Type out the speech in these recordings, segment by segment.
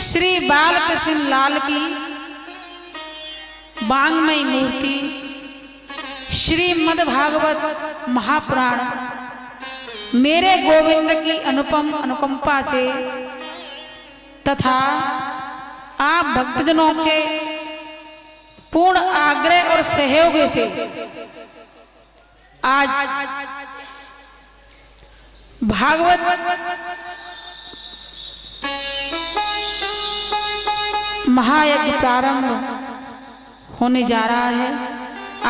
श्री बालकृष्ण लाल की वांग्मयी मूर्ति श्रीमद् भागवत महापुराण मेरे गोविंद की अनुपम अनुकंपा से तथा आप भक्तजनों के पूर्ण आग्रह और सहयोग से आज भागवत महायज्ञ प्रारंभ होने जा रहा है।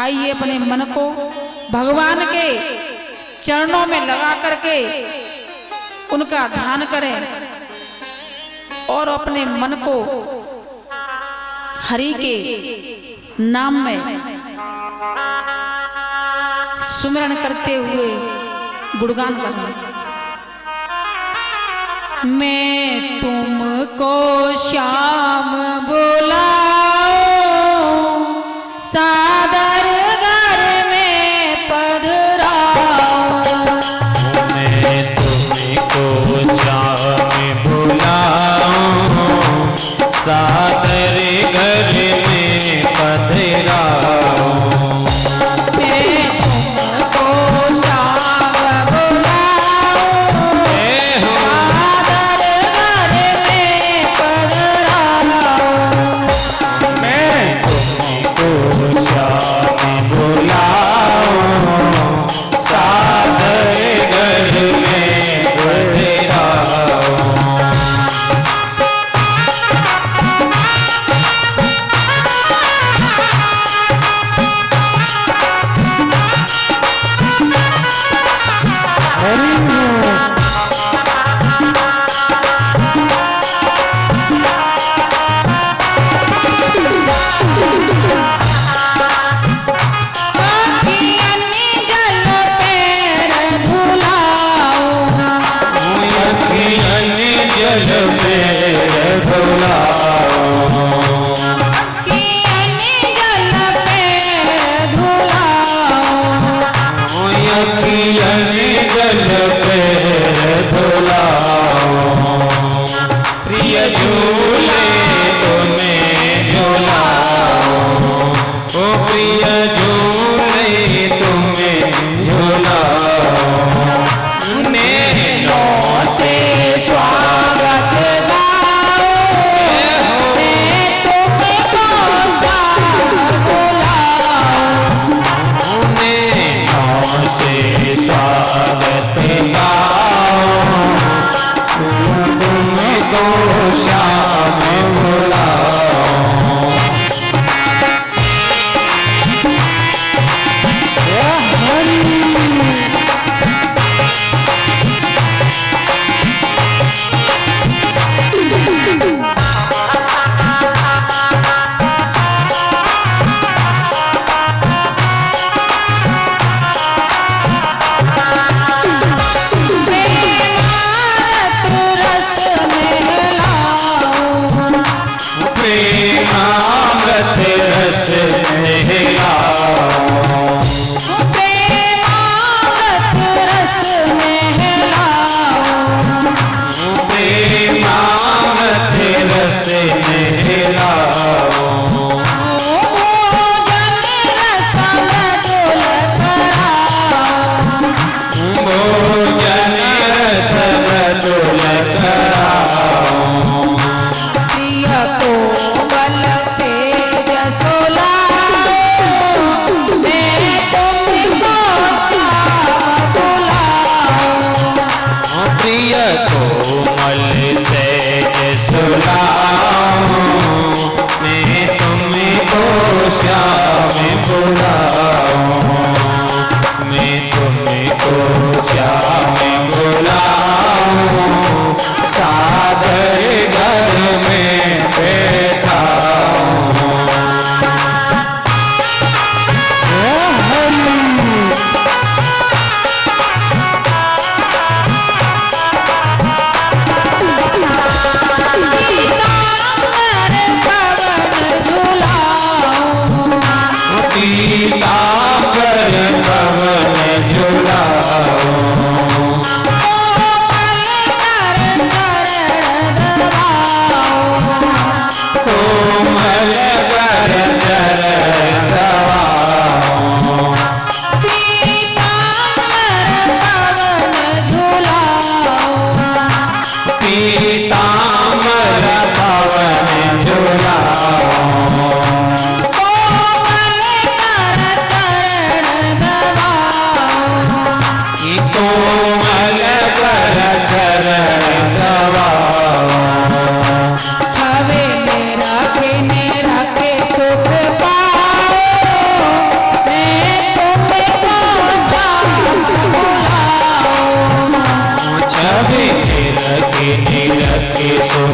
आइए अपने मन को भगवान के चरणों में लगा करके उनका ध्यान करें और अपने मन को हरि के नाम में सुमिरन करते हुए गुणगान करें। मैं तुमको श्याम बुलाऊं सादर घर में पधराऊं। मैं तुमको श्याम बुलाऊं सादर घर में पधराऊं।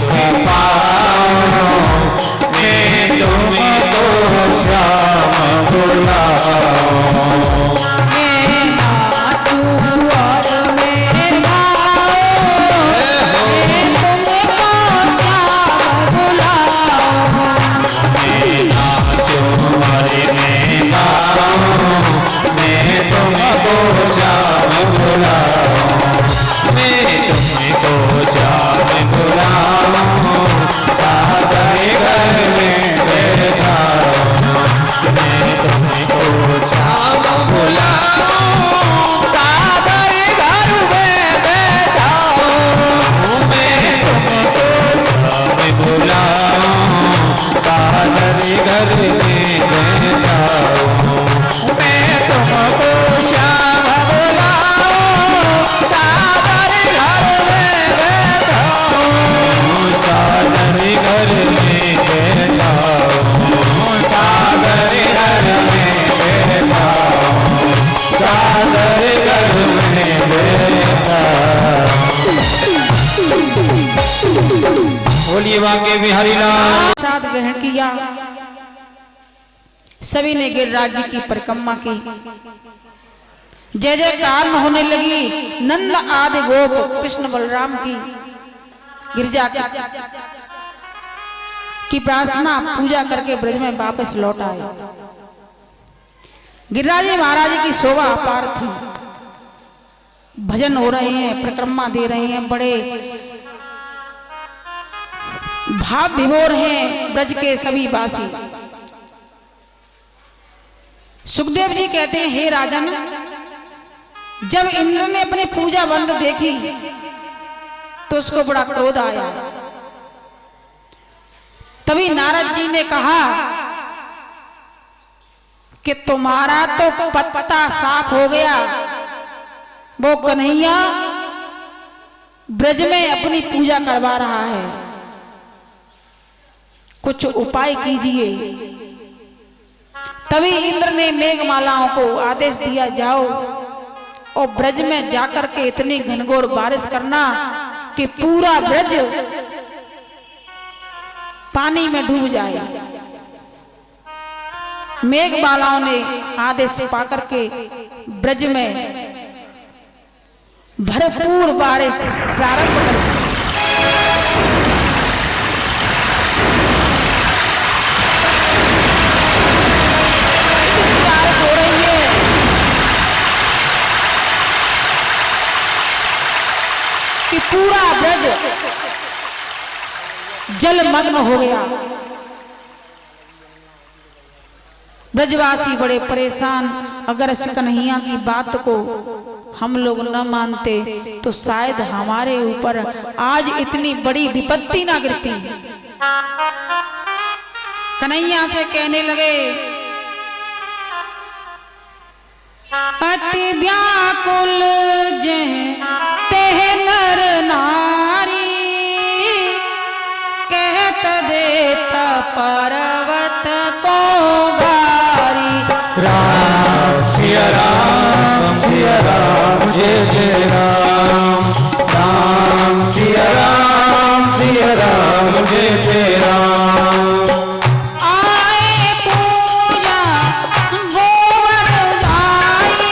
सुख पाऊं, मैं तुमको श्याम बुलाऊं। मैं नाचूं और मैं गाऊं, मैं तुमको श्याम बुलाऊं। मैं नाचूं और मैं गाऊं, मैं तुमको श्याम बुलाऊं। मैं तुमको श्याम बुलाऊं, सागर घर में बैठा हूं। मैं तुमको श्याम बुलाऊं, सागर घर में बैठा हूं। मैं तुमको श्याम बुलाऊं, सागर घर में बैठा हूं। मैं तुमको श्याम बुलाऊं, सागर घर में बैठा हूं। सागर घर में बैठा हूं, सागर घर में बैठा हूं, सागर घर में बैठा हूं। बोलिए बांके बिहारी लाल। प्रसाद ग्रहण किया। सभी ने गिरिराज जी की परिक्रमा की। जय जयकार होने लगी। नंद आदि गोप कृष्ण बलराम की गिरिजा की प्रार्थना पूजा करके ब्रज में वापस लौट आए। गिरिराज जी महाराज की शोभा अपार थी। भजन हो रहे हैं, परिक्रमा दे रहे हैं, बड़े भाव विभोर हैं ब्रज के सभी वासी। सुखदेव जी कहते हैं, हे राजन, जब इंद्र ने अपनी पूजा बंद देखी तो उसको बड़ा क्रोध आया। तभी नारद जी ने कहा कि तुम्हारा तो पत्ता साफ हो गया, वो कन्हैया ब्रज में अपनी पूजा करवा रहा है, कुछ उपाय कीजिए। तभी इंद्र ने मेघमालाओं को आदेश दिया, जाओ और ब्रज में जाकर के इतनी घनघोर बारिश करना कि पूरा ब्रज पानी में डूब जाए। मेघमालाओं ने आदेश पाकर के ब्रज में भरपूर बारिश प्रारंभ कर दी। बारिश हो रही है कि पूरा ब्रज जलमग्न हो गया। ब्रजवासी बड़े परेशान। अगर इस कन्हैया की बात को हम लोग न मानते तो शायद हमारे ऊपर आज इतनी बड़ी विपत्ति ना गिरती। कन्हैया से कहने लगे, अति व्याकुल जह नर नारी, कहत देता पर्वत को गारी। राम सिया राम, सिया राम जय जय राम। राम सिया राम, सिया राम जय जय राम। आए पूजा गोवर गाई,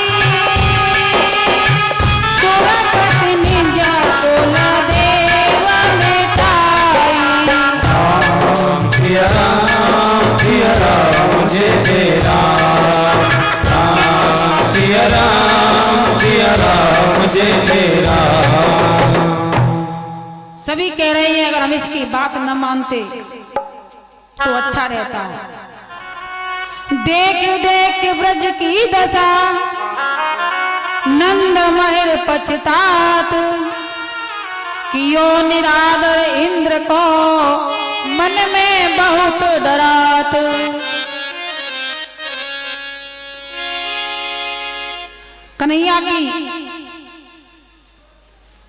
सुरपति निज कुल देव मिटाई। राम सिया राम, सिया राम जय जय राम। राम सिया राम, सिया राम जय जय राम। सभी कह रहे हैं अगर हम इसकी बात न मानते तो अच्छा रहता है। देख देख ब्रज की दशा, नंद महर पछतात, कियो निरादर इंद्र को, मन में बहुत डरात। कन्हैया की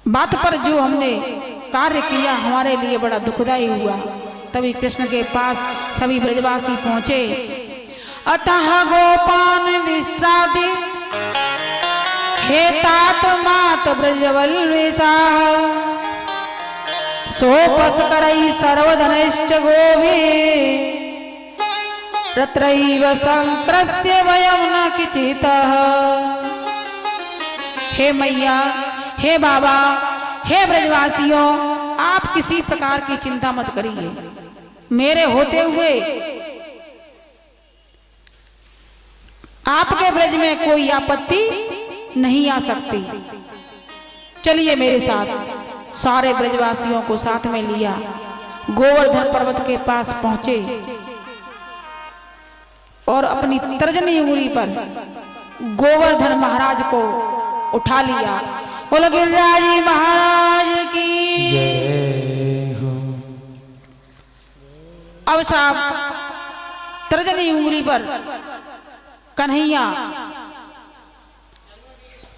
बात पर जो हमने कार्य किया हमारे लिए बड़ा दुखदायी हुआ। तभी कृष्ण के पास सभी ब्रजवासी पहुंचे। अतः गोपान विश्रादि, हे तात मात ब्रजवल्वेशा, सोपस करई सर्वधनश्च गोभी रत्रैव संक्रस्य वयं न किचितः। हे मैया, हे बाबा, हे ब्रजवासियों, आप किसी प्रकार की चिंता मत करिए। मेरे होते हुए आपके ब्रज में कोई आपत्ति नहीं आ सकती। चलिए मेरे साथ। सारे ब्रजवासियों को साथ में लिया, गोवर्धन पर्वत के पास पहुंचे और अपनी तर्जनी उंगली पर गोवर्धन महाराज को उठा लिया। बोलो गिरिराज महाराज की जय हो। अब साहब तर्जनी उंगली पर कन्हैया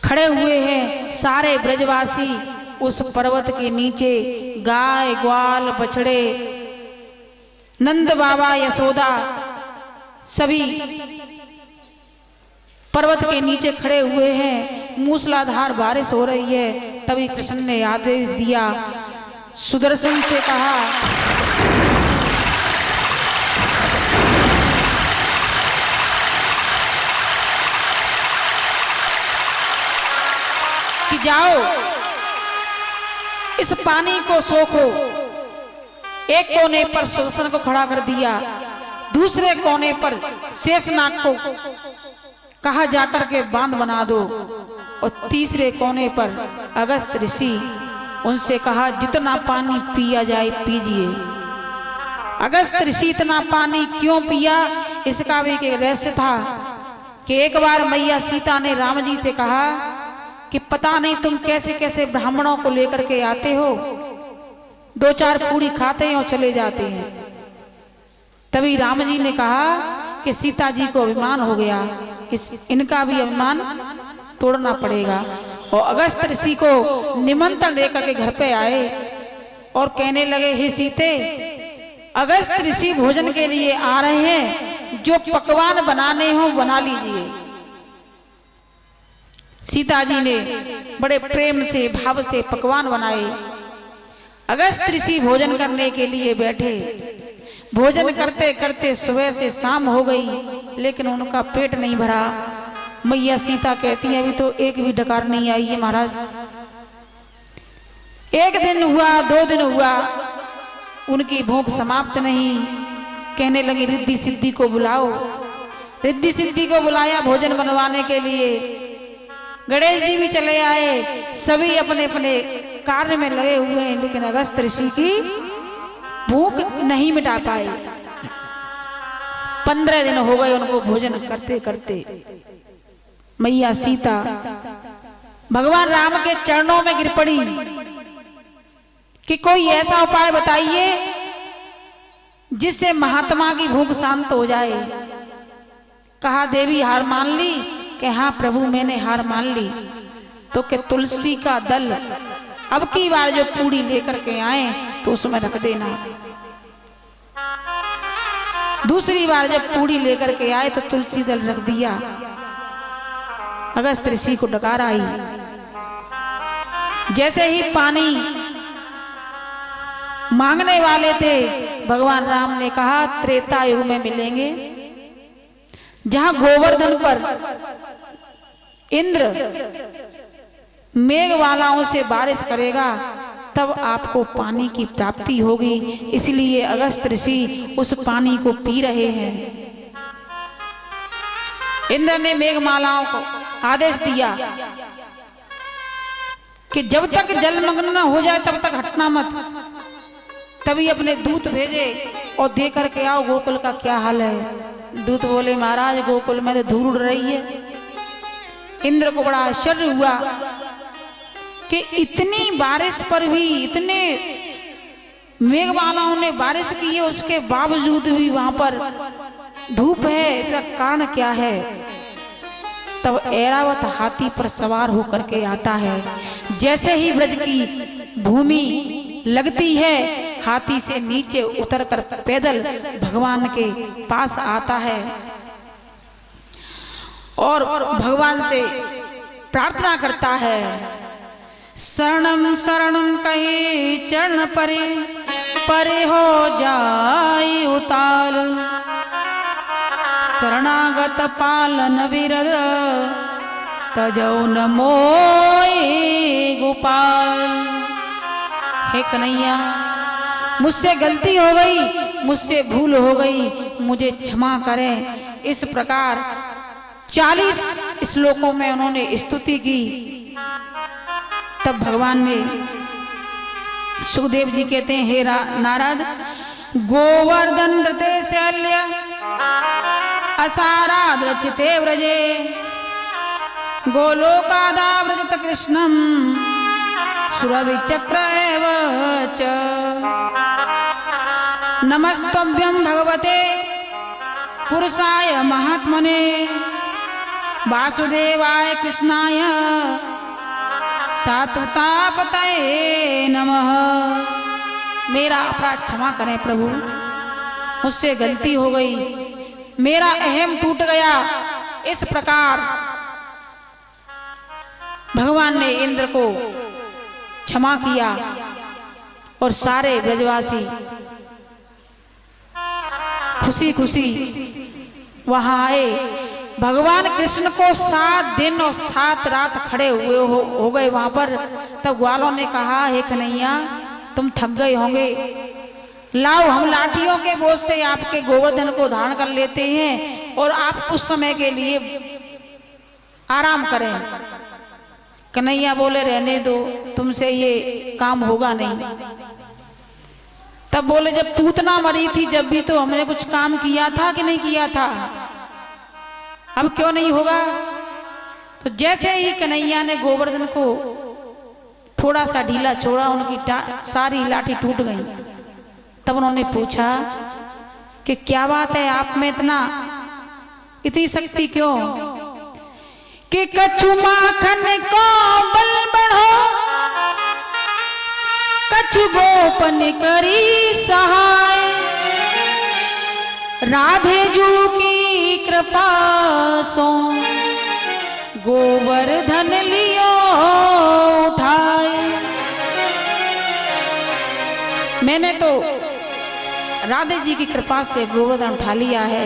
खड़े हुए हैं। सारे ब्रजवासी उस पर्वत के नीचे गाय ग्वाल बछड़े नंद बाबा यशोदा सभी पर्वत के नीचे खड़े हुए हैं। मूसलाधार बारिश हो रही है। तभी कृष्ण ने आदेश दिया, सुदर्शन से कहा कि जाओ इस पानी को सोखो। एक कोने पर सुदर्शन को खड़ा कर दिया, दूसरे कोने पर शेषनाग को कहा जाकर के बांध बना दो, और तीसरे कोने पर अगस्त ऋषि उनसे कहा जितना पानी पिया जाए पीजिए। अगस्त ऋषि इतना पानी क्यों पिया, इसका भी एक रहस्य था कि एक बार मैया सीता ने राम जी से कहा कि पता नहीं तुम कैसे कैसे ब्राह्मणों को लेकर के आते हो, दो चार पूरी खाते हैं और चले जाते हैं। तभी राम जी ने कहा कि सीता जी को अभिमान हो गया, इनका भी अभिमान तोड़ना पड़ेगा। और अगस्त ऋषि को निमंत्रण लेकर के घर पे आए और कहने लगे, हे सीते, अगस्त ऋषि भोजन के लिए आ रहे हैं, जो पकवान बनाने हो बना लीजिए। सीता जी ने बड़े प्रेम से भाव से पकवान बनाए। अगस्त ऋषि भोजन करने के लिए बैठे। भोजन करते करते सुबह से शाम हो गई, लेकिन उनका पेट नहीं भरा। मैया सीता कहती है, अभी तो एक भी डकार नहीं आई है महाराज। एक दिन हुआ, 2 दिन हुआ, उनकी भूख समाप्त नहीं। कहने लगी, रिद्धि सिद्धि को बुलाओ। रिद्धि सिद्धि को बुलाया भोजन बनवाने के लिए। गणेश जी भी चले आए। सभी अपने अपने कार्य में लगे हुए हैं, लेकिन अगस्त ऋषि की भूख नहीं मिटा पाए। 15 दिन हो गए उनको भोजन करते करते। मैया सीता भगवान राम के चरणों में गिर पड़ी कि कोई ऐसा उपाय बताइए जिससे महात्मा की भूख शांत हो जाए। कहा, देवी हार मान ली? कि हाँ प्रभु, मैंने हार मान ली। तो कि तुलसी का दल अब की बार जो पूड़ी लेकर के आए तो उसमें रख देना। दूसरी बार जब पूड़ी लेकर के आए तो तुलसी दल रख दिया। अगस्त ऋषि को डकार आई। जैसे ही पानी मांगने वाले थे, भगवान राम ने कहा त्रेता युग में मिलेंगे, जहां गोवर्धन पर इंद्र मेघवालाओं से बारिश करेगा, तब आपको पानी की प्राप्ति होगी। इसलिए अगस्त ऋषि उस पानी को पी रहे हैं। इंद्र ने मेघमालाओं को आदेश दिया कि जब तक जलमग्न न हो जाए तब तक हटना मत। तभी अपने दूत भेजे और दे करके आओ गोकुल का क्या हाल है। दूत बोले, महाराज गोकुल में तो धूल उड़ रही है। इंद्र को बड़ा आश्चर्य हुआ कि इतनी बारिश पर भी, इतने मेघमालाओं ने बारिश की है, उसके बावजूद भी वहां पर धूप है, इसका कारण क्या है। तब ऐरावत हाथी पर सवार होकर के आता है। जैसे ही ब्रज की भूमि लगती है, हाथी से नीचे उतरकर पैदल भगवान के पास आता है और भगवान से प्रार्थना करता है। शरणम शरणम कहे चरण परे, परे हो जाई उताल। शरणागत पालन विरद, तजौ न मोई गोपाल। हे कन्हैया, मुझसे गलती हो गई, मुझसे भूल हो गई, मुझे क्षमा करें। इस प्रकार 40 श्लोकों में उन्होंने स्तुति की। तब भगवान ने, सुखदेव जी कहते हैं, हे नारद, गोवर्धन धृते शल्य असाराद रचिते व्रजे, गोलोकादाव्रजत कृष्णम सुरभि चक्र एव च। नमस्तभ्यं भगवते पुरुषाय महात्मने, वासुदेवाय कृष्णाय सात्वतापतये नमः। मेरा अपराध क्षमा करें प्रभु, मुझसे गलती हो गई, मेरा अहम टूट गया। इस प्रकार भगवान ने इंद्र को क्षमा किया और सारे ब्रजवासी खुशी खुशी वहां आए। भगवान कृष्ण को 7 दिन और 7 रात खड़े हुए हो गए वहां पर। तब ग्वालों ने कहा, हे कन्हैया, तुम थक गए होंगे, लाओ हम लाठियों के बोझ से आपके गोवर्धन को धारण कर लेते हैं और आप कुछ समय के लिए आराम करें। कन्हैया बोले, रहने दो, तुमसे ये काम होगा नहीं। तब बोले, जब पूतना मरी थी जब भी तो हमने कुछ काम किया था कि नहीं किया था, अब क्यों नहीं होगा। तो जैसे ही कन्हैया ने गोवर्धन को थोड़ा सा ढीला छोड़ा, उनकी सारी लाठी टूट गई। तब उन्होंने पूछा कि क्या बात है, आप में इतनी शक्ति क्यों। कि कछु माखन को बल बढ़ो, कछु गोपन करी सहाय, राधे जू की कृपा सो गोवर्धन लियो उठाए। मैंने तो राधे जी की कृपा से गोवर्धन उठा लिया है,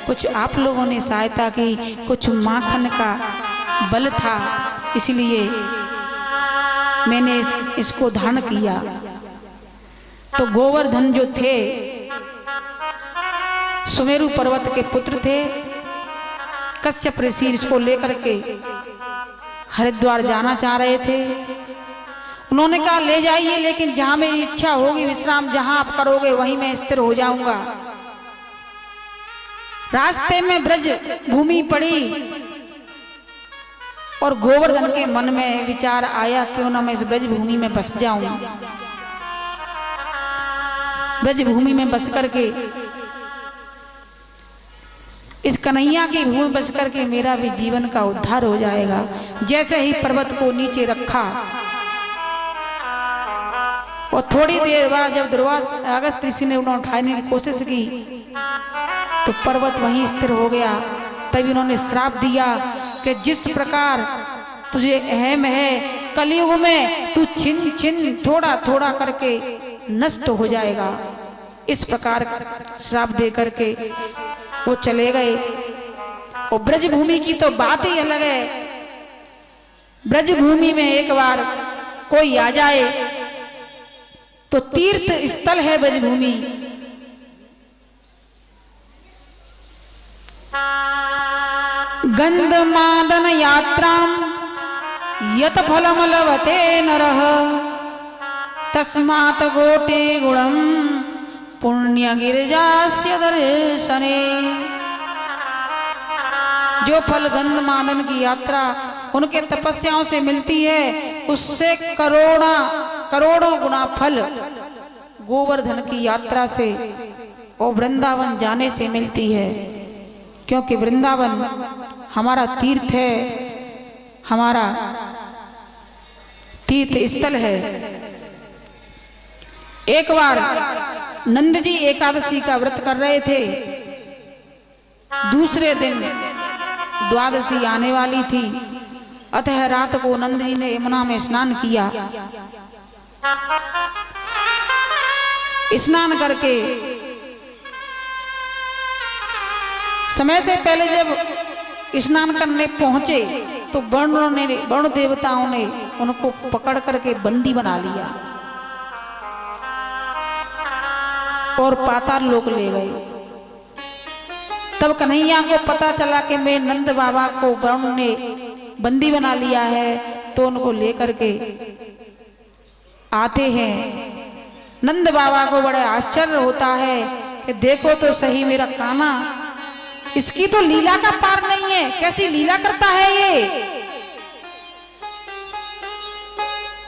कुछ आप लोगों ने सहायता की, कुछ माखन का बल था, इसलिए मैंने इसको धारण किया। तो गोवर्धन जो थे सुमेरु पर्वत के पुत्र थे। कश्यप ऋषि इसको लेकर के हरिद्वार जाना चाह रहे थे। उन्होंने कहा, ले जाइए, लेकिन जहां मेरी इच्छा होगी, विश्राम जहां आप करोगे वहीं मैं स्थिर हो जाऊंगा। रास्ते में ब्रज भूमि पड़ी और गोवर्धन के मन में विचार आया, क्यों ना मैं इस ब्रज भूमि में बस जाऊं। ब्रज भूमि में बस करके, इस कन्हैया की भूमि बस करके मेरा भी जीवन का उद्धार हो जाएगा। जैसे ही पर्वत को नीचे रखा और थोड़ी देर बाद जब दुर्वासा अगस्त ऋषि ने उन्हें उठाने की कोशिश की तो पर्वत वहीं स्थिर हो गया। तभी उन्होंने श्राप दिया कि जिस प्रकार तुझे अहम है, कलयुग में तू छिन छिन थोड़ा थोड़ा करके नष्ट हो जाएगा। इस प्रकार श्राप दे करके वो चले गए। और ब्रज भूमि की तो बात ही अलग है। ब्रज भूमि में एक बार कोई आ जाए तो तीर्थ स्थल है ब्रज भूमि। गंधमादन यात्राम यत फलम लभते नरः, तस्मात् गोटे गुणम पुण्य गिरिजास्य दर्शने। जो फल गंधमादन की यात्रा उनके तपस्याओं से मिलती है, उससे करोड़ों गुना फल गोवर्धन की यात्रा से और वृंदावन जाने से मिलती है। क्योंकि वृंदावन हमारा तीर्थ है, हमारा तीर्थ स्थल है। एक बार नंद जी एकादशी का व्रत कर रहे थे। दूसरे दिन द्वादशी आने वाली थी। अतः रात को नंद जी ने यमुना में स्नान किया। स्नान करके समय से पहले जब स्नान करने पहुंचे तो वरुण देवताओं ने उनको पकड़ करके बंदी बना लिया और पाताल लोक ले गए। तब कन्हैया को पता चला कि मेरे नंद बाबा को वरुण ने बंदी बना लिया है, तो उनको लेकर के आते हैं। नंद बाबा को बड़ा आश्चर्य होता है कि देखो तो सही मेरा कान्हा, इसकी तो लीला का पार नहीं है, कैसी लीला करता है ये।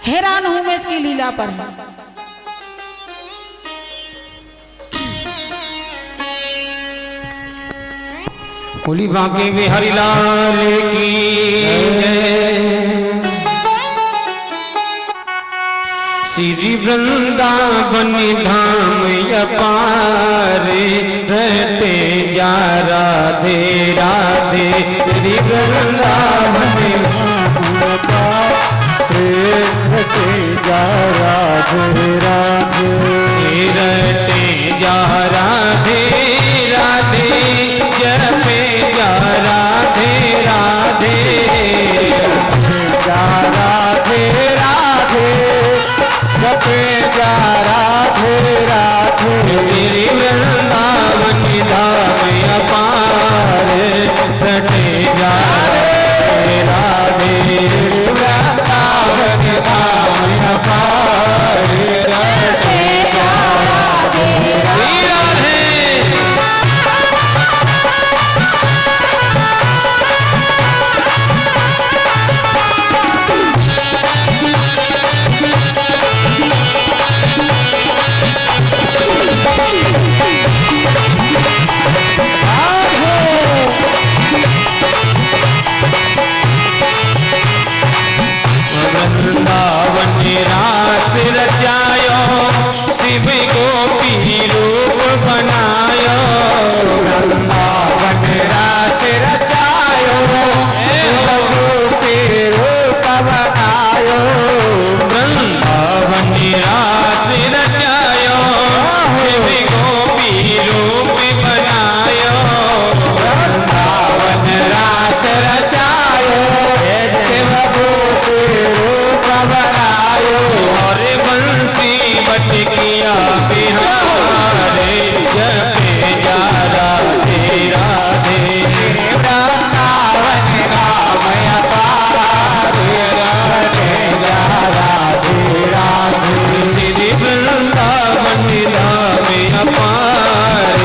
हैरान हूं मैं इसकी लीला पर। बोली बांके बिहारी लाल की जय। श्री वृंदावन धाम अपार रहते जा राधे राधे। श्री वृंदावन धाम अपार रहते जा राधे राधे। रहते जा राधे राधे, जपे जा राधे राधे। जा राधे राधे, जपे जा राधे राधे। श्री वृंदावन धाम अपार रटे जा राधे राधे। वृंदावन धाम अपार रटे जा राधे राधे। वृंदावन रास रचायो, शिव गोपी रूप बनायो। वृंदावन रास रचायो, शिव गोपी रूप बनायो। वृंदावन रास रचायो, शिव गोपी रूप बनायो। वृंदावन रास रचायो, शिव गोपी रूप बनायो। और बंसी बटकिया बिहारे, जपे जा राधे राधे। वृंदावन धाम अपार रहते जा राधे राधे। श्री वृंदावन धाम अपार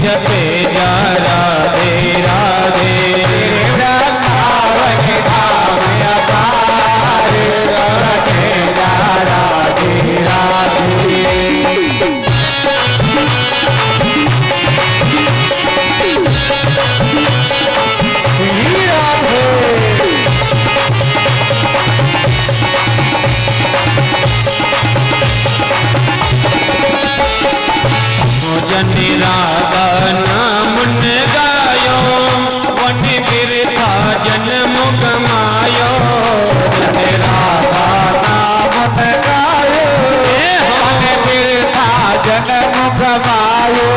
जपे जा राधे राधे। वृंदावन धाम अपार रहते जा राधे राधे। जन राधा नाम न गायो, वन बिरथा जन्म गमायो। जन राधा नाम न गायो, वन बिरथा जन्म गमायो।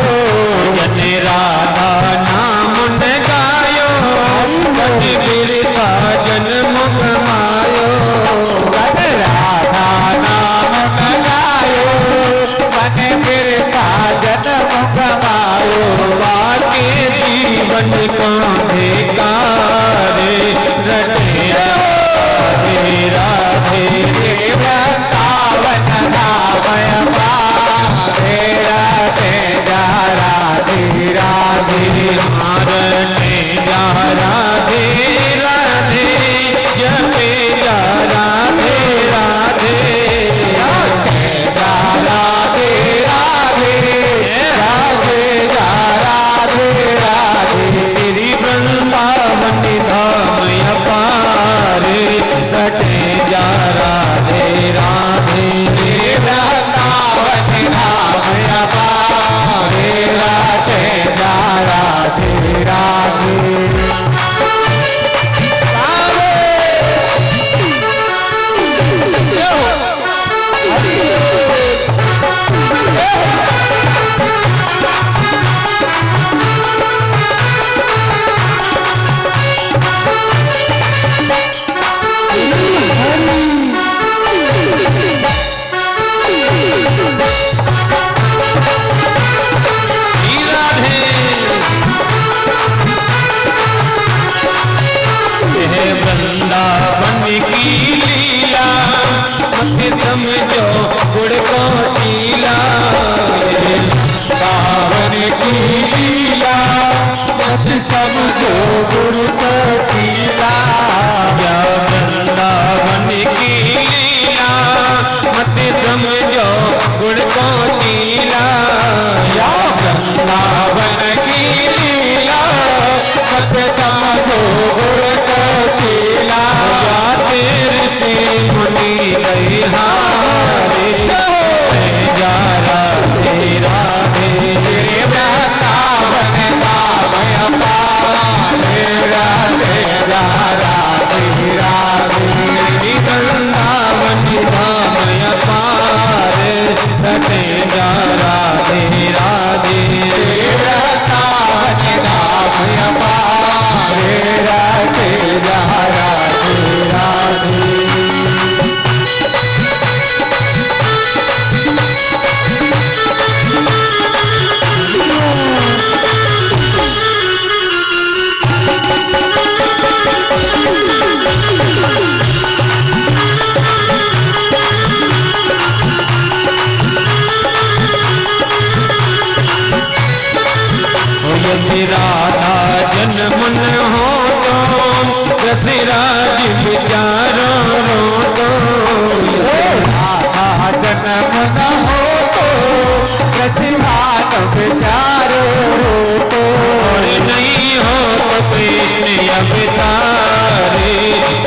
जन राधा नाम न गायो, वन बिरथा जन्म गमायो। जन राधा नाम न गायो, वन बिरथा जन्म गमायो। वाके जीवन को धिकारे, रटे राधे राधे। श्री वृंदावन धाम अपार रहते जा राधे राधे। रटे जा राधे राधे, जपे जा राधे राधे। रटे जा राधे राधे, राधे जा राधे राधे। श्री वृंदावन धाम अपार रटे जा राधे राधे। श्री वृंदावन धाम अपार रटे जा राधे मत समझो गुरु को चीला, या वृंदावन की लीला मत समझो गुरु को चीला, या वृंदावन की लीला मत समझो गुरु को चीला। जाते ऋषि मुनि गई हारे, जा राधे राधे श्री वृंदावन धाम अपारे, राधे जा राधे राधे श्री वृंदावन धाम अपारे, रटे जा राधे राधे श्री वृंदावन धाम अपारे, रटे जा राधे राधे। यदि राधा जन्म न हो तो रसिराज विचारो रो तो, राधा जन्म न हो तो रसिराज विचारो रो तो, और नहीं हो तो कृष्ण अवतारे,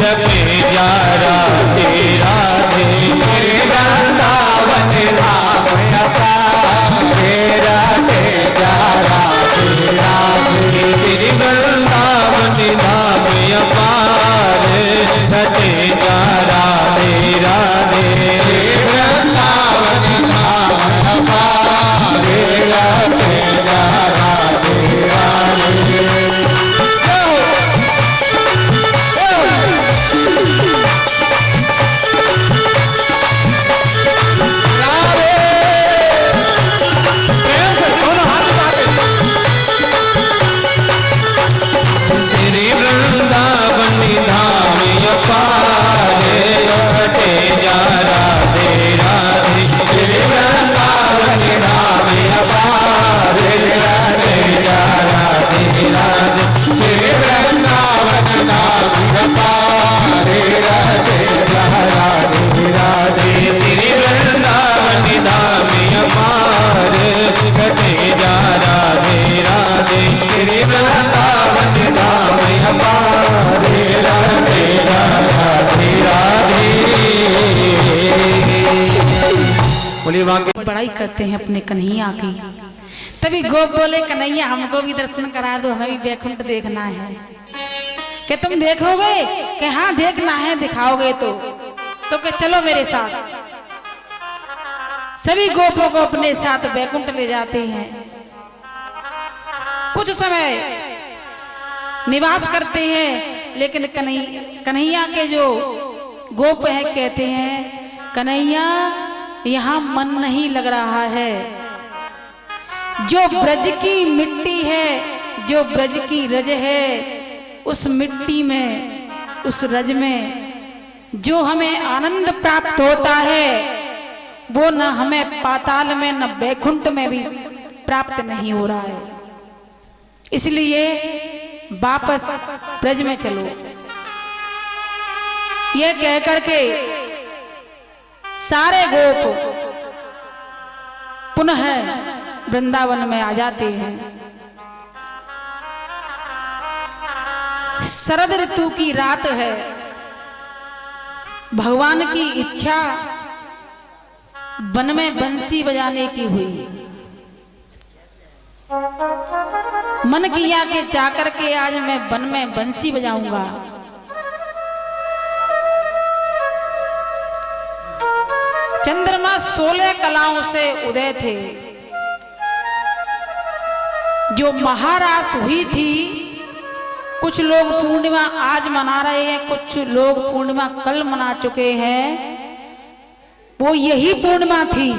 जपे जा राधे राधे श्री वृंदावन धाम अपारे, राधे जा राधे राधे श्री वृंदावन धाम अपारे, रटे जा राधे राधे श्री वृंदावन धाम अपारे, रटे जा राधे राधे। श्री वृंदावन धाम अपारे, रटे जा राधे राधे श्री वृंदावन धाम अपारे, रटे जा राधे राधे श्री वृंदावन धाम अपारे, रटे जा राधे राधे श्री वृंदावन धाम अपारे, रटे जा राधे राधे श्री वृंदावन धाम अपारे, राधे राधे राधे। बोलिए वाक़ई बड़ाई करते हैं अपने कन्हैया की। तभी गोप बोले कन्हैया हमको भी दर्शन करा दो, हमें भी वैकुंठ देखना है। कि तुम देखोगे? कि हाँ देखना है, दिखाओगे तो कि चलो मेरे साथ। सभी गोपों को अपने साथ वैकुंठ ले जाते हैं। कुछ समय निवास करते हैं, लेकिन कन्हैया के जो गोप है कहते हैं कन्हैया यहाँ मन नहीं लग रहा है। जो ब्रज की मिट्टी है, जो ब्रज की रज है, उस मिट्टी में, उस रज में जो हमें आनंद प्राप्त होता है वो न हमें पाताल में न वैकुंठ में भी प्राप्त नहीं हो रहा है। इसलिए वापस ब्रज में चलो। ये कह करके सारे गोप पुनः वृंदावन में आ जाते हैं। शरद ऋतु की रात है। भगवान की इच्छा वन में बंसी बजाने की हुई। मन किया कि जाकर के आज मैं वन में बंसी बजाऊंगा। चंद्रमा 16 कलाओं से उदय थे। जो महारास हुई थी, कुछ लोग पूर्णिमा आज मना रहे हैं, कुछ लोग पूर्णिमा कल मना चुके हैं। वो यही पूर्णिमा थी।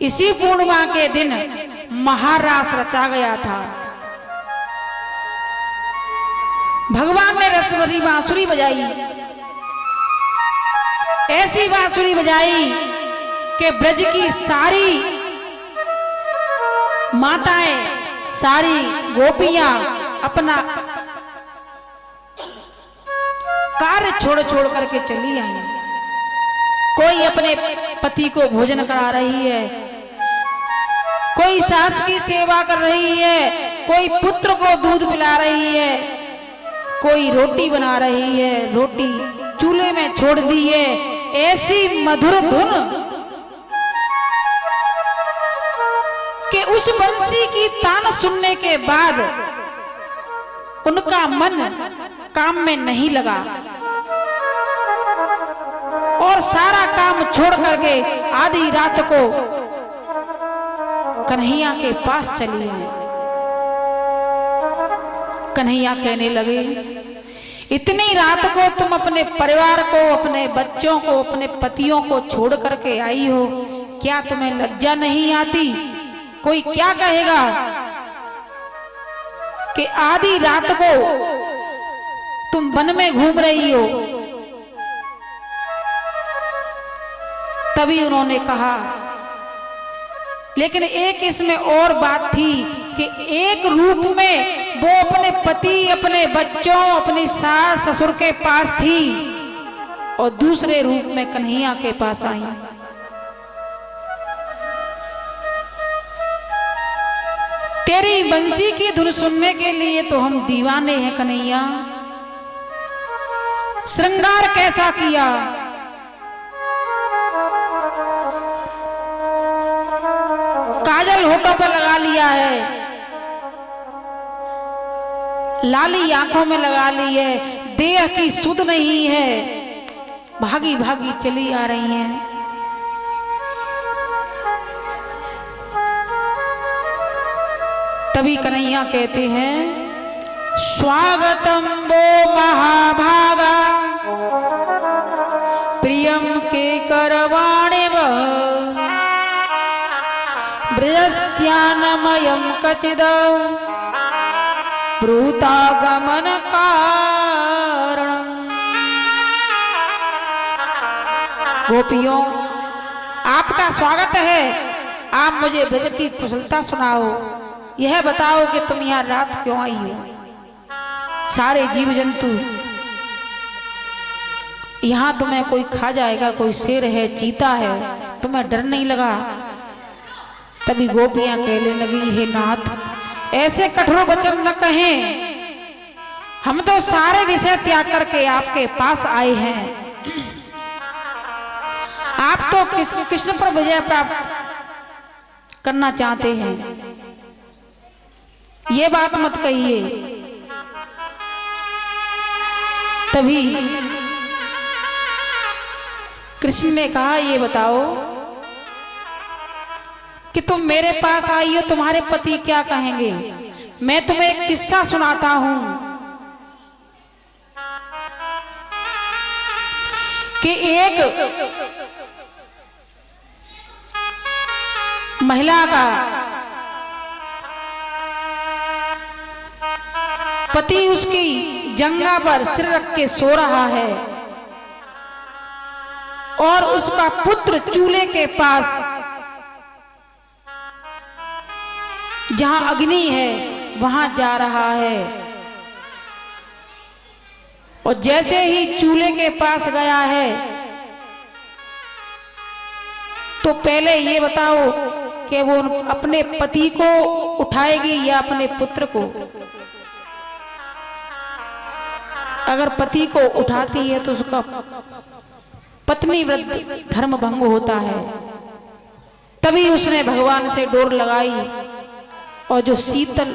इसी पूर्णिमा के दिन महारास रचा गया था। भगवान ने रसवरी बांसुरी बजाई, ऐसी बांसुरी बजाई कि ब्रज की सारी माताएं, सारी गोपियां अपना कार्य छोड़ छोड़ करके चली आई। कोई अपने पति को भोजन करा रही है, कोई सास की सेवा कर रही है, कोई पुत्र को दूध पिला रही है, कोई रोटी बना रही है, रोटी चूल्हे में छोड़ दी है। ऐसी मधुर धुन कि उस बंसी की तान सुनने के बाद उनका मन काम में नहीं लगा और सारा काम छोड़ करके आधी रात को कन्हैया के पास चली आई। कन्हैया कहने लगे, इतनी रात को तुम अपने परिवार को, अपने बच्चों को, अपने पतियों को छोड़ करके आई हो, क्या तुम्हें लज्जा नहीं आती? कोई क्या कहेगा कि आधी रात को तुम वन में घूम रही हो। तभी उन्होंने कहा, लेकिन एक इसमें और बात थी कि एक रूप में वो अपने पति, अपने बच्चों, अपनी सास ससुर के पास थी और दूसरे रूप में कन्हैया के पास आई। तेरी बंसी की धुन सुनने के लिए तो हम दीवाने हैं कन्हैया। श्रृंगार कैसा किया, काजल होठों पर लगा लिया है, लाली आंखों में लगा ली है, देह की सुध नहीं है, भागी भागी चली आ रही हैं। तभी कन्हैया कहते हैं, स्वागतम वो महाभागा प्रियम के करवाणे ब्रजस्यानमयं कचिद ब्रूतागमन कारणम्। गोपियों, आपका स्वागत है। आप मुझे ब्रज की कुशलता सुनाओ, यह बताओ कि तुम यहाँ रात क्यों आई हो। सारे जीव जंतु यहाँ तुम्हें कोई खा जाएगा, कोई शेर है, चीता है, तुम्हें डर नहीं लगा? तभी गोपियां कहने लगी, हे नाथ, ऐसे कठोर वचन न कहें, हम तो सारे विषय त्याग करके आपके पास आए हैं। आप तो कृष्ण पर विजय प्राप्त करना चाहते हैं, ये बात मत कहिए। तभी कृष्ण ने कहा, ये बताओ कि तुम मेरे पास आई हो, तुम्हारे पति क्या कहेंगे? मैं तुम्हें एक किस्सा सुनाता हूं कि एक महिला का पति उसकी जंघा पर सिर रख के सो रहा है और उसका पुत्र चूल्हे के पास जहां अग्नि है वहां जा रहा है। और जैसे ही चूल्हे के पास गया है तो पहले ये बताओ कि वो अपने पति को उठाएगी या अपने पुत्र को? अगर पति को उठाती है तो उसका पत्नी व्रत धर्म भंग होता है। तभी उसने भगवान से डोर लगाई और जो शीतल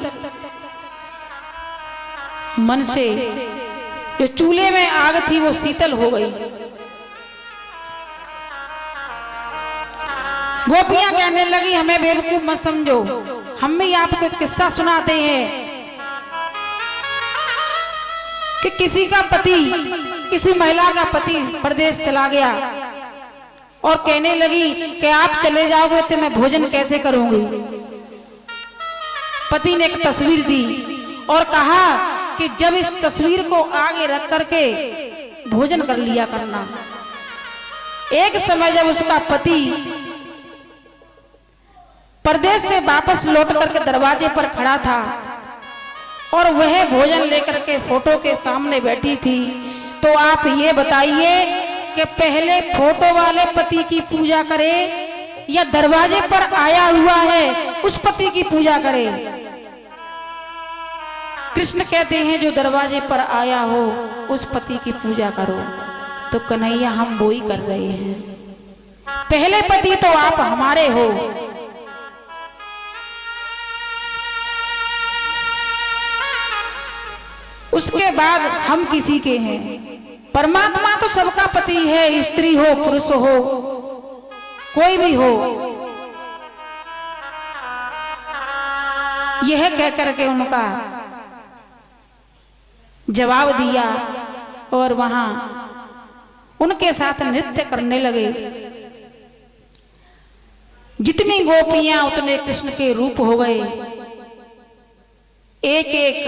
मन से जो चूल्हे में आग थी वो शीतल हो गई। गोपियां कहने लगी, हमें बेवकूफ मत समझो, हम भी आपको किस्सा सुनाते हैं कि किसी का पति, किसी महिला का पति परदेश चला गया और कहने लगी कि आप चले जाओगे तो मैं भोजन कैसे करूंगी। पति ने एक तस्वीर दी और कहा कि जब इस तस्वीर को आगे रख करके भोजन कर लिया करना। एक समय जब उसका पति परदेश से वापस लौट करके दरवाजे पर खड़ा था और वह भोजन लेकर के फोटो के सामने बैठी थी। तो आप ये बताइए कि पहले फोटो वाले पति की पूजा करे या दरवाजे पर आया हुआ है उस पति की पूजा करे? कृष्ण कहते हैं जो दरवाजे पर आया हो उस पति की पूजा करो। तो कन्हैया हम वो ही कर रहे हैं। पहले पति तो आप हमारे हो। उसके बाद हम किसी के हैं। परमात्मा तो सबका पति है, स्त्री हो पुरुष हो कोई भी हो। यह कहकर के उनका जवाब दिया और वहां उनके साथ नृत्य करने लगे। जितनी गोपियां उतने कृष्ण के रूप हो गए। एक एक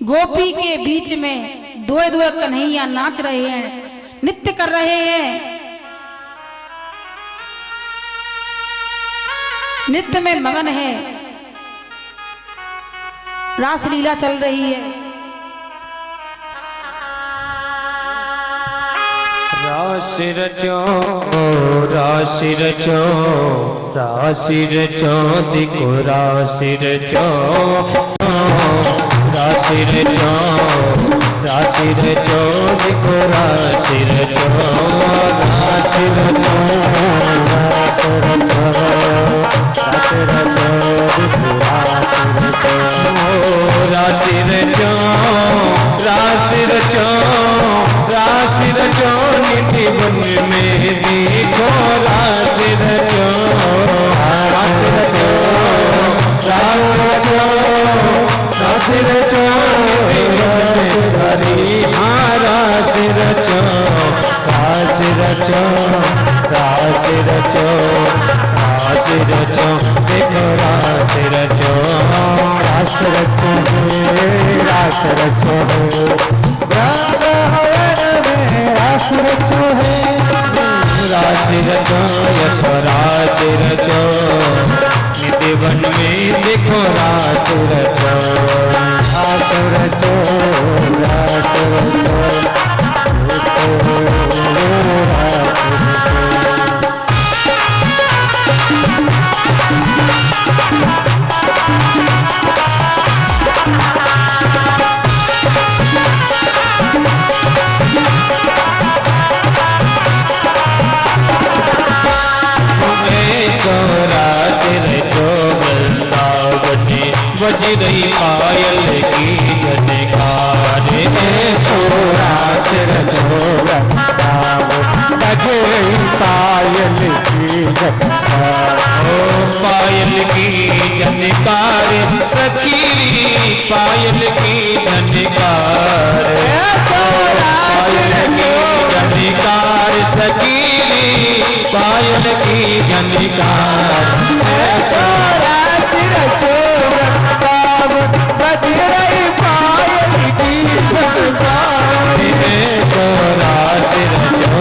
गोपी के बीच में दो दो कन्हैया नाच रहे हैं, नृत्य कर रहे हैं, नृत्य में मगन है, रासलीला चल रही है। राशि रचो राशि रचो राशि रचो दिखो राशि रचो राशि रचो राशि रचो दिखो राशि रचो राशि रचो राशि रचो राशि रचो दिखो राशि रचो राशि रचो राशि रचो निधि वन में देखो राशि रचो राशि रचो राशि रचो राशि रचो हरि हाँ राशि रचो राशि रचो राशि रचो राशि रचो देखो राशि रचो राशि रचो राशि रचो राशि रचो राशि रचो यथो राशि रचो निधि वन में देखो राशि रचो राशि रचो राशि बज रही पायल की झटकार रास रचो बज रही पायल की झटकार पायल की झनकार सखी पायल की झनकार पायल की झनकार सखी पायल की झनकार रास रचो बज रही पायल की झनकार राशि रचो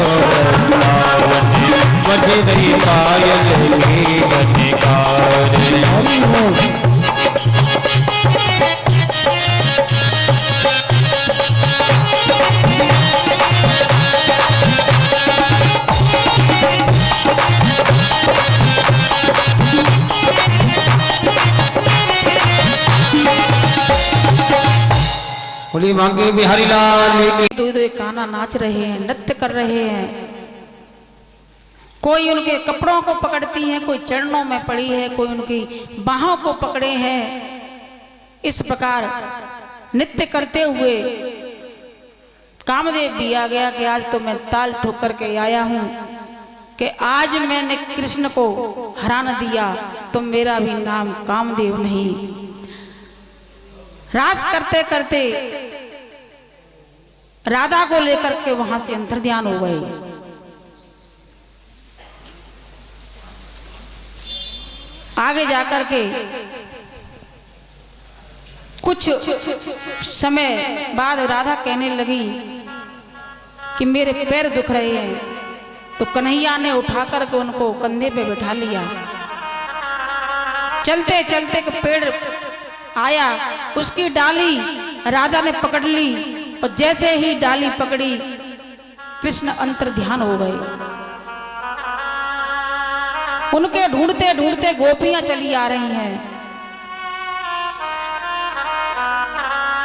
बज रही पायल की झनकार। बोली मांगे बिहारी लाल की। दो दो काना नाच रहे हैं, नृत्य कर रहे हैं। कोई उनके कपड़ों को पकड़ती है, कोई चरणों में पड़ी है, कोई उनकी बाहों को पकड़े हैं। इस प्रकार नृत्य करते हुए कामदेव भी आ गया कि आज तो मैं ताल ठोक करके आया हूं कि आज मैंने कृष्ण को हरा न दिया तो मेरा भी नाम कामदेव नहीं। रास करते करते राधा को लेकर के वहां से अंतर्ध्यान हो गए। आगे जाकर के कुछ समय बाद राधा कहने लगी कि मेरे पैर दुख रहे हैं। तो कन्हैया ने उठा करके उनको कंधे पे बैठा लिया। चलते चलते पेड़ आया, उसकी डाली राधा ने पकड़ ली और जैसे ही डाली पकड़ी कृष्ण अंतर ध्यान हो गए। उनके ढूंढते ढूंढते गोपियां चली आ रही हैं।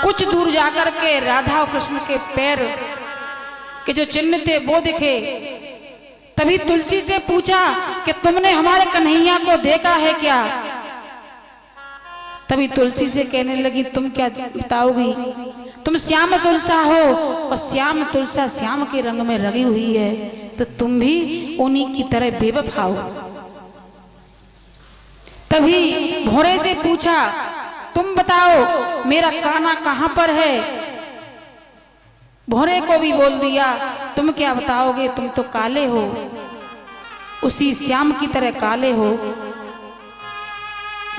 कुछ दूर जाकर के राधा और कृष्ण के पैर के जो चिन्ह थे वो दिखे। तभी तुलसी से पूछा कि तुमने हमारे कन्हैया को देखा है क्या? तभी तुलसी से कहने लगी तुम क्या बताओगी? तुम श्याम तुलसा हो और श्याम तुलसा श्याम के रंग में रंगी हुई है, तो तुम भी उन्हीं की तरह बेवफा हो। तभी भोरे से पूछा तुम बताओ मेरा कान्हा कहां पर है? भोरे को भी बोल दिया तुम क्या बताओगे, तुम तो काले हो, उसी श्याम की तरह काले हो।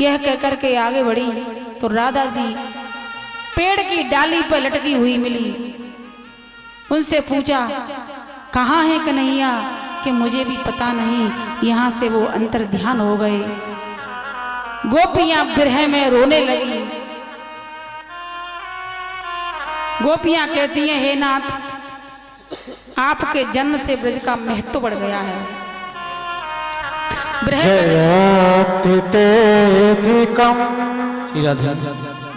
यह कहकर के आगे बढ़ी तो राधा जी पेड़ की डाली पर लटकी हुई मिली। उनसे पूछा कहाँ है कन्हैया? कि मुझे भी पता नहीं। यहां से वो अंतर ध्यान हो गए। गोपियां बिरह में रोने लगी। गोपियां कहती हैं हे नाथ, आपके जन्म से ब्रज का महत्व बढ़ गया है। जयति तेधिकम श्री राधे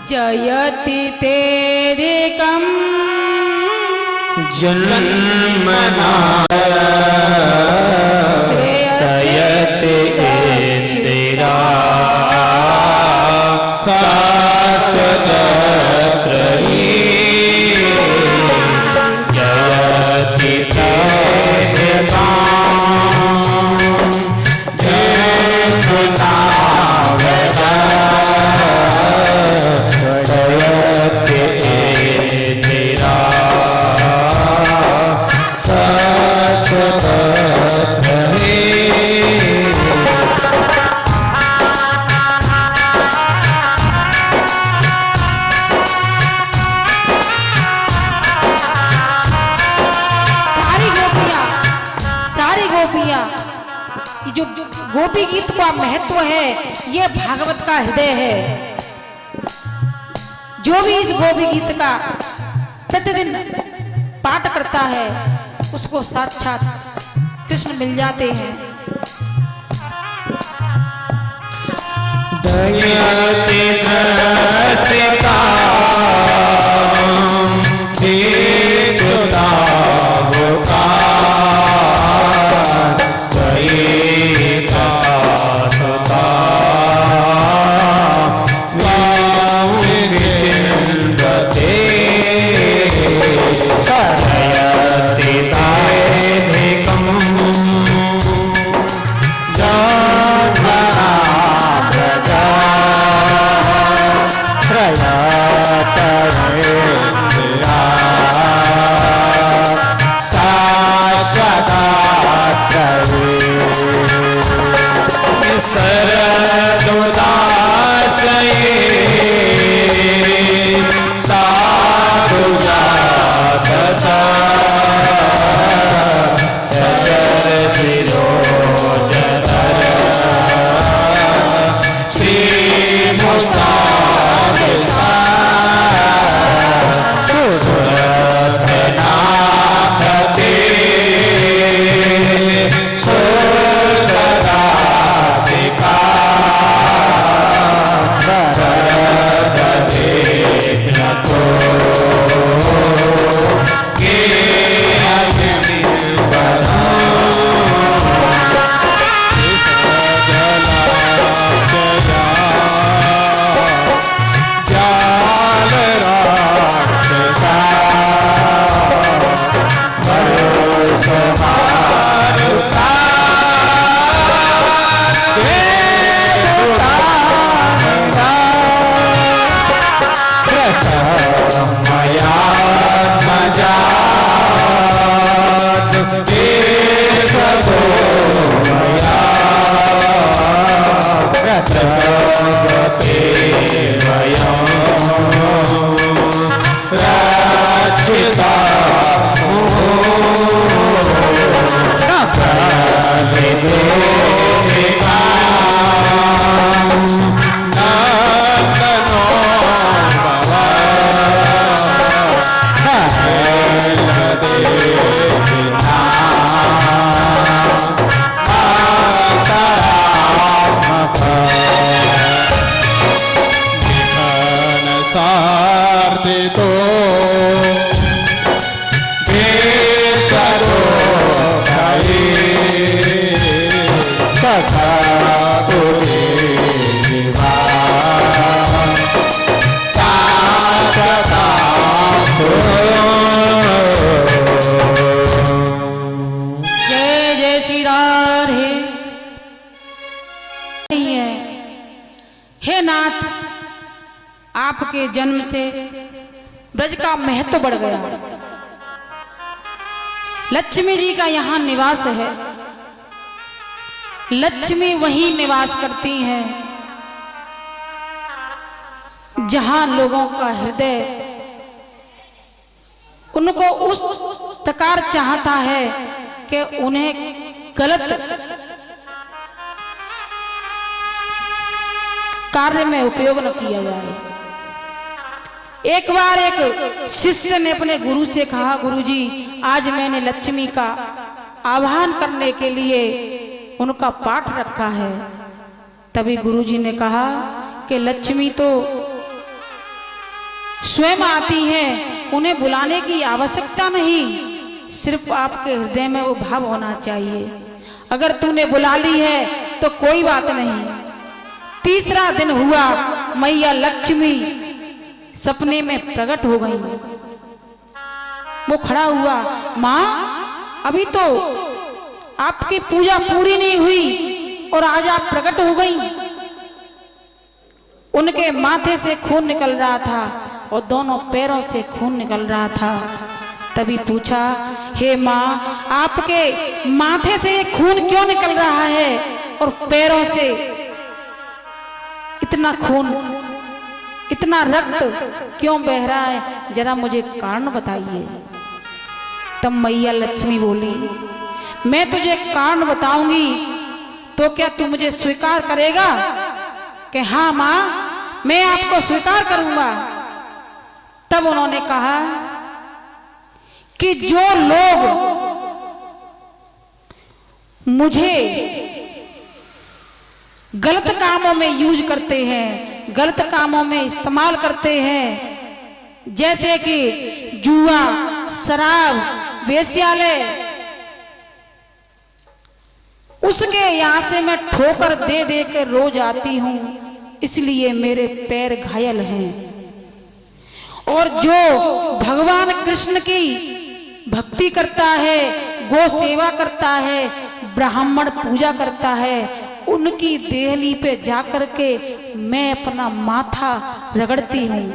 जयति तेधिकम जन्मना सयति इंदिरा शाश्वत प्रही जयति तेधिकम जो गोपी गीत का महत्व है, ये भागवत का हृदय है। जो भी इस गोपी गीत का प्रतिदिन पाठ करता है उसको साक्षात कृष्ण मिल जाते हैं। दयति नसिता दे दो बेसरो भाई ससा तुझे जय जय श्री राधे। हे नाथ, आपके जन्म से ब्रज का महत्व बढ़ गया। लक्ष्मी जी का यहाँ निवास है। लक्ष्मी वहीं निवास करती हैं जहां लोगों का हृदय उनको उस प्रकार चाहता है कि उन्हें गलत कार्य में उपयोग न किया जाए। एक बार एक शिष्य ने अपने गुरु से कहा, गुरुजी, आज मैंने लक्ष्मी का आवाहन करने के लिए उनका पाठ रखा है। तभी गुरुजी ने कहा कि लक्ष्मी तो स्वयं आती हैं, उन्हें बुलाने की आवश्यकता नहीं, सिर्फ आपके हृदय में वो भाव होना चाहिए। अगर तूने बुला ली है तो कोई बात नहीं। तीसरा दिन हुआ, मैया लक्ष्मी सपने में प्रकट हो गई। वो खड़ा हुआ, माँ अभी तो आपकी पूजा पूरी नहीं हुई और आज आप प्रकट हो गई। उनके माथे से खून निकल रहा था और दोनों पैरों से खून निकल रहा था। तभी पूछा, हे माँ, आपके माथे से खून क्यों निकल रहा है और पैरों से इतना खून, इतना रक्त क्यों बह रहा है, जरा मुझे कारण बताइए। तब मैया लक्ष्मी बोली, मैं तुझे कारण बताऊंगी तो क्या तू मुझे स्वीकार करेगा? कि हाँ माँ, मैं आपको स्वीकार करूंगा। तब उन्होंने कहा कि जो लोग मुझे गलत कामों में यूज करते हैं, गलत कामों में इस्तेमाल करते हैं, जैसे कि जुआ, शराब, वेश्यालय, उसके यहां से मैं ठोकर दे दे के रोज आती हूं, इसलिए मेरे पैर घायल हैं। और जो भगवान कृष्ण की भक्ति करता है, गो सेवा करता है, ब्राह्मण पूजा करता है, उनकी देहली पे जाकर के मैं अपना माथा रगड़ती हूं।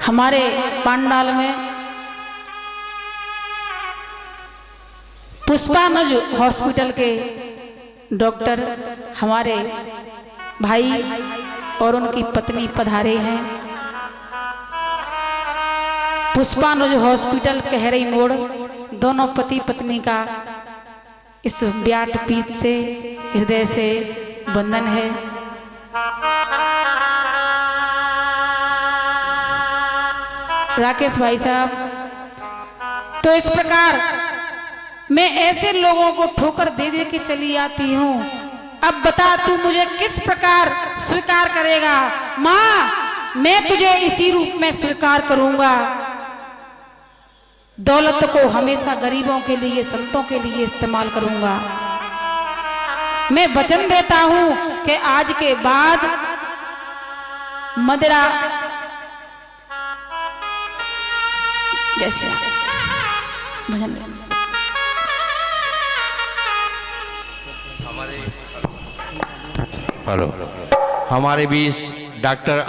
हमारे पांडाल में पुष्पानुज हॉस्पिटल के डॉक्टर हमारे भाई और उनकी पत्नी पधारे हैं। पुष्पानुज हॉस्पिटल कहरई मोड़, दोनों पति पत्नी का इस व्याट पीठ से हृदय से बंधन है। राकेश भाई साहब, तो इस प्रकार मैं ऐसे लोगों को ठोकर दे दे के चली आती हूँ। अब बता तू मुझे किस प्रकार स्वीकार करेगा? माँ, मैं तुझे इसी रूप में स्वीकार करूंगा। दौलत को हमेशा गरीबों के लिए, संतों के लिए इस्तेमाल करूंगा। मैं वचन देता हूं कि आज के बाद मदिरा जैसे भजन हेलो, हमारे बीच डॉक्टर